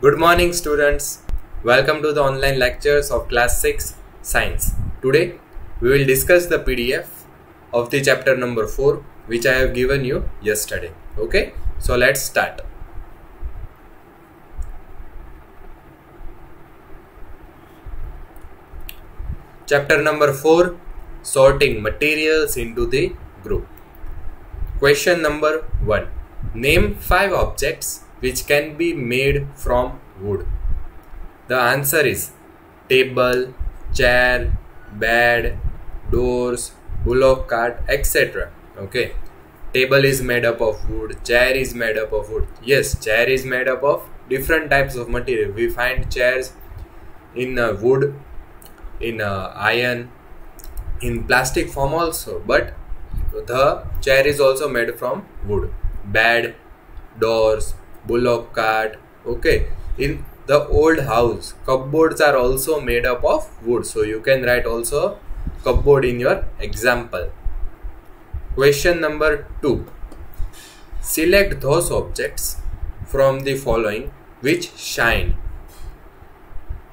Good morning, students. Welcome to the online lectures of class 6 science. Today we will discuss the PDF of the chapter number 4 which I have given you yesterday. Okay, so let's start. Chapter number 4, sorting materials into the group. Question number 1. Name 5 objects which can be made from wood. The answer is table, chair, bed, doors, bullock cart, etc. Okay. Table is made up of wood, chair is made up of wood. Yes, chair is made up of different types of material. We find chairs in wood, in iron, in plastic form also, but the chair is also made from wood. Bed, doors, bullock cart. Okay. In the old house, cupboards are also made up of wood. So you can write also cupboard in your example. Question number 2. Select those objects from the following which shine.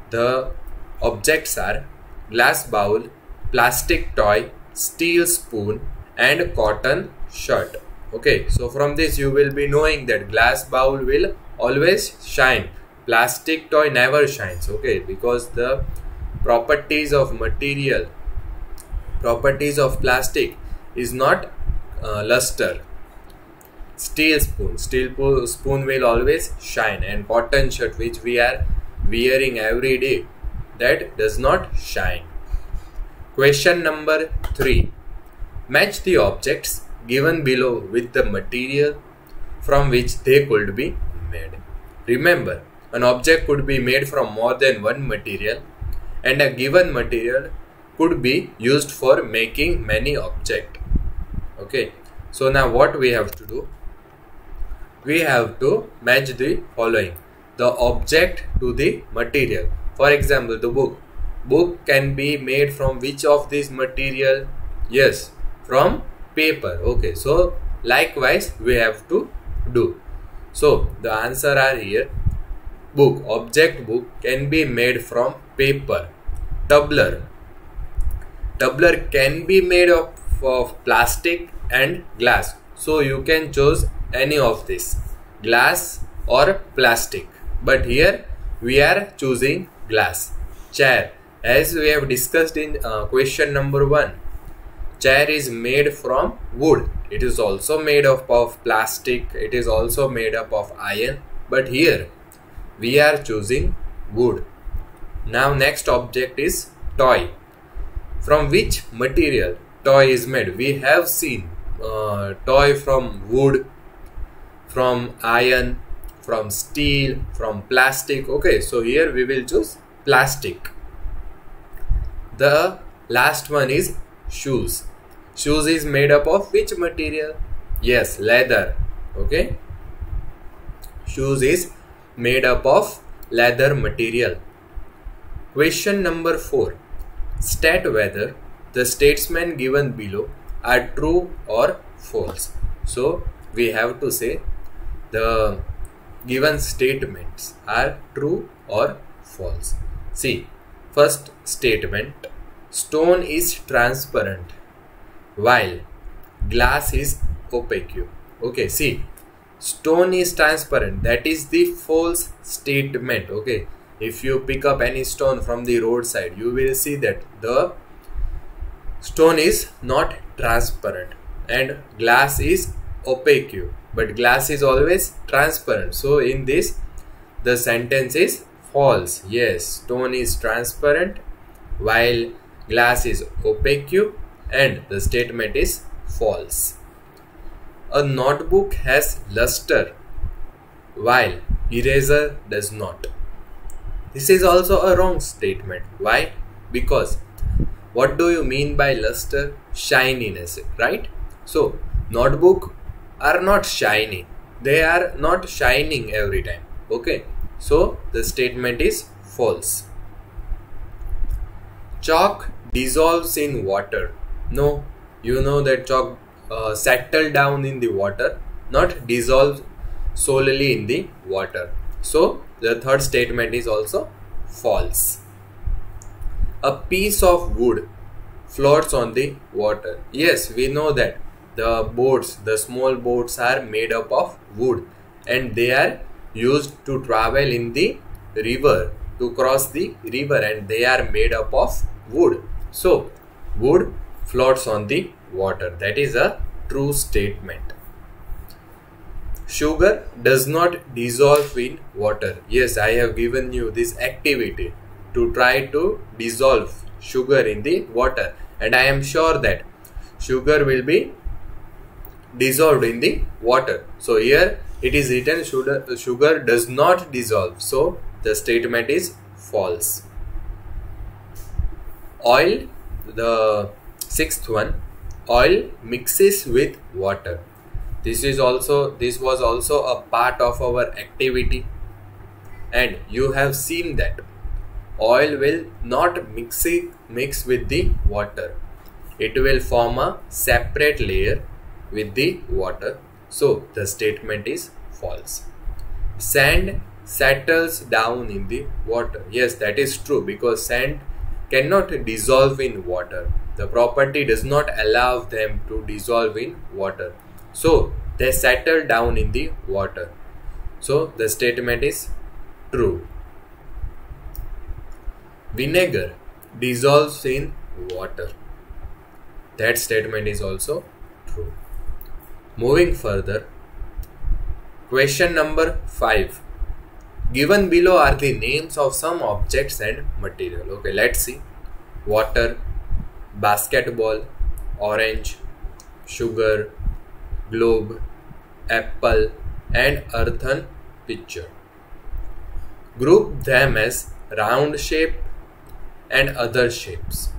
The objects are glass bowl, plastic toy, steel spoon and cotton shirt. Okay, so from this you will be knowing that glass bowl will always shine. Plastic toy never shines. Okay, because the properties of material, properties of plastic is not luster. Steel spoon will always shine, and cotton shirt which we are wearing every day, that does not shine. Question number 3. Match the objects given below with the material from which they could be made. Remember, an object could be made from more than one material, and a given material could be used for making many objects. Okay, so now what we have to do? We have to match the following: the object to the material. For example, the book. Book can be made from which of this material? Yes, from paper. Okay, so likewise we have to do. So the answer are here. Book, object book can be made from paper. Tumbler can be made of plastic and glass. So you can choose any of this, glass or plastic. But here we are choosing glass. Chair, as we have discussed in question number 1, chair is made from wood. It is also made up of plastic. It is also made up of iron. But here we are choosing wood. Now next object is toy. From which material toy is made? We have seen toy from wood, from iron, from steel, from plastic. Okay, so here we will choose plastic. The last one is shoes. Shoes is made up of which material? Yes, leather. Okay, shoes is made up of leather material. Question number 4. State whether the statements given below are true or false. So we have to say the given statements are true or false. See, first statement: stone is transparent while glass is opaque. Okay, see, stone is transparent, that is the false statement. Okay, if you pick up any stone from the roadside, you will see that the stone is not transparent and glass is opaque, but glass is always transparent. So in this, the sentence is false. Yes, stone is transparent while glass is opaque, and the statement is false. A notebook has luster while eraser does not. This is also a wrong statement. Why? Because what do you mean by luster? Shininess, right? So notebook are not shiny. They are not shining every time. Okay, so the statement is false. Chalk dissolves in water. No, you know that chalk settle down in the water, not dissolve solely in the water. So the third statement is also false. A piece of wood floats on the water. Yes, we know that the small boats are made up of wood and they are used to travel in the river, to cross the river, and they are made up of wood. So wood floats on the water. That is a true statement. Sugar does not dissolve in water. Yes, I have given you this activity to try to dissolve sugar in the water, and I am sure that sugar will be dissolved in the water. So here it is written sugar does not dissolve. So the statement is false. Oil, the sixth one, oil mixes with water. This was also a part of our activity, and you have seen that oil will not mix with the water. It will form a separate layer with the water. So the statement is false. Sand settles down in the water. Yes, that is true, because sand cannot dissolve in water. The property does not allow them to dissolve in water. So they settle down in the water. So the statement is true. Vinegar dissolves in water. That statement is also true. Moving further, question number 5. Given below are the names of some objects and material. Okay, let's see. Water, basketball, orange, sugar, globe, apple, and earthen pitcher. Group them as round shape and other shapes.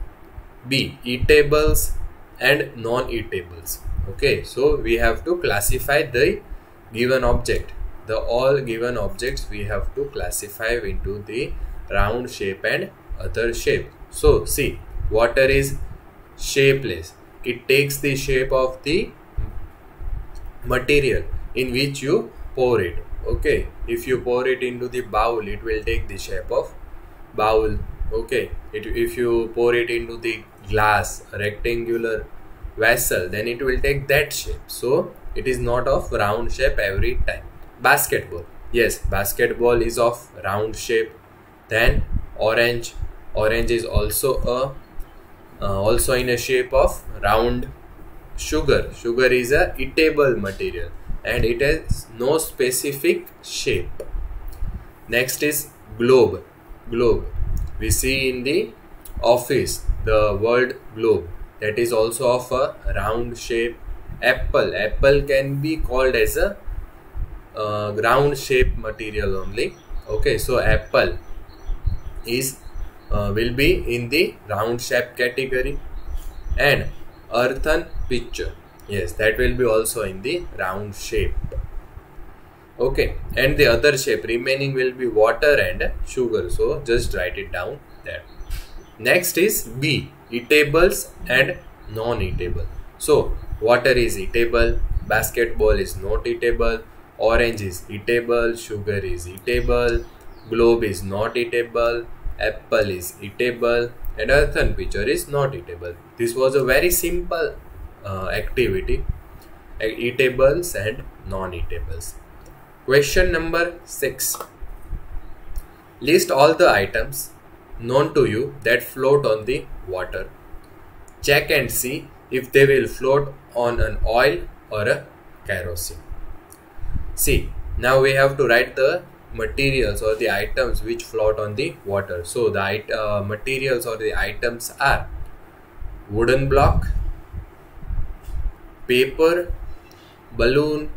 B. Eatables and non-eatables. Okay, so we have to classify the given object. The all given objects we have to classify into the round shape and other shape. So see, water is shapeless. It takes the shape of the material in which you pour it. Okay, if you pour it into the bowl, it will take the shape of bowl. Okay, if you pour it into the glass, a rectangular vessel, then it will take that shape. So it is not of round shape every time. Basketball, yes, basketball is of round shape. Then orange is also in a shape of round. Sugar is a eatable material and it has no specific shape. Next is globe. We see in the office the word globe, that is also of a round shape. Apple can be called as a round shape material only. Okay, so apple is will be in the round shape category. And earthen pitcher, yes, that will be also in the round shape. Okay, and the other shape remaining will be water and sugar. So just write it down there. Next is B. Eatables and non-eatable. So water is eatable, basketball is not eatable, orange is eatable, sugar is eatable, globe is not eatable, apple is eatable, and earthen pitcher is not eatable. This was a very simple activity, eatables and non-eatables. Question number 6. List all the items known to you that float on the water. Check and see if they will float on an oil or a kerosene. See, now we have to write the materials or the items which float on the water. So the materials or the items are wooden block, paper, balloon,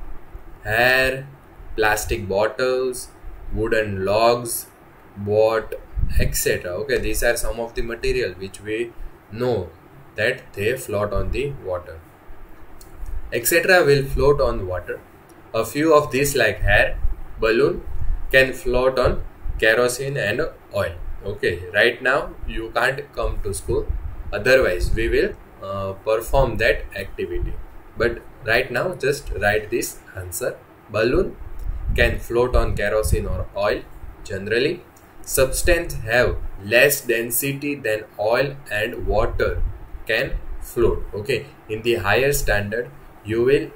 hair, plastic bottles, wooden logs, boat, etc. Okay, these are some of the material which we know that they float on the water. Etc. will float on water. A few of these like hair, balloon can float on kerosene and oil. Okay, right now you can't come to school, otherwise we will perform that activity. But right now just write this answer: balloon can float on kerosene or oil. Generally, substances have less density than oil and water can float. Okay, in the higher standard, you will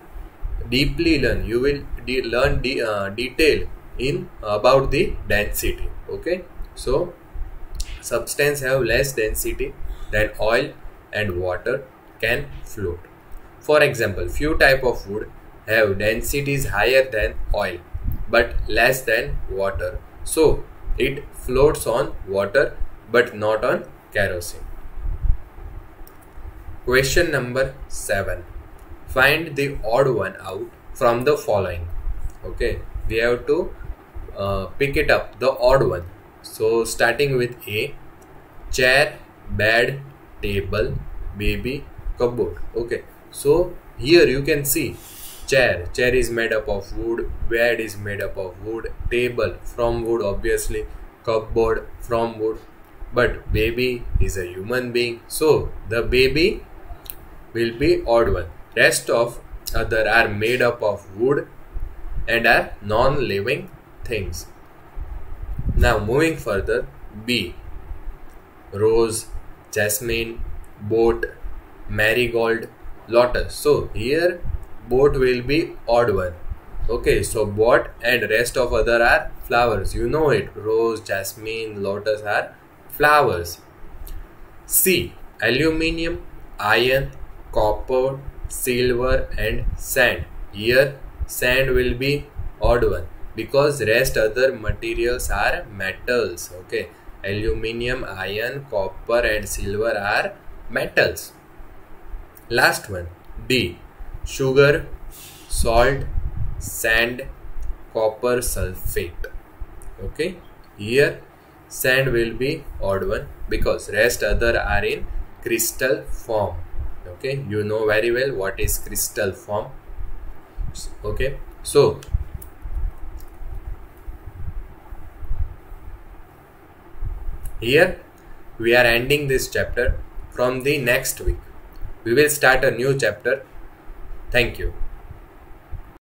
deeply learn. You will learn detail in about the density. Okay, so substances have less density than oil and water can float. For example, few type of wood have densities higher than oil but less than water. So it floats on water but not on kerosene. Question number 7. Find the odd one out from the following. Okay, we have to pick it up, the odd one. So starting with A, chair, bed, table, baby, cupboard. Okay, so here you can see chair is made up of wood, bed is made up of wood, table from wood obviously, cupboard from wood, but baby is a human being, so the baby will be odd one. Rest of other are made up of wood and are non-living things. Now moving further, B, rose, jasmine, boat, marigold, lotus. So here boat will be odd one. Okay, so boat and rest of other are flowers. You know it. Rose, jasmine, lotus are flowers. C, aluminium, iron, copper, silver and sand. Here sand will be odd one because rest other materials are metals. Okay, aluminium, iron, copper and silver are metals. Last one, D, sugar, salt, sand, copper sulfate. Okay, here sand will be odd one because rest other are in crystal form. Okay, you know very well what is crystal form. Okay, so here we are ending this chapter. From the next week we will start a new chapter. Thank you.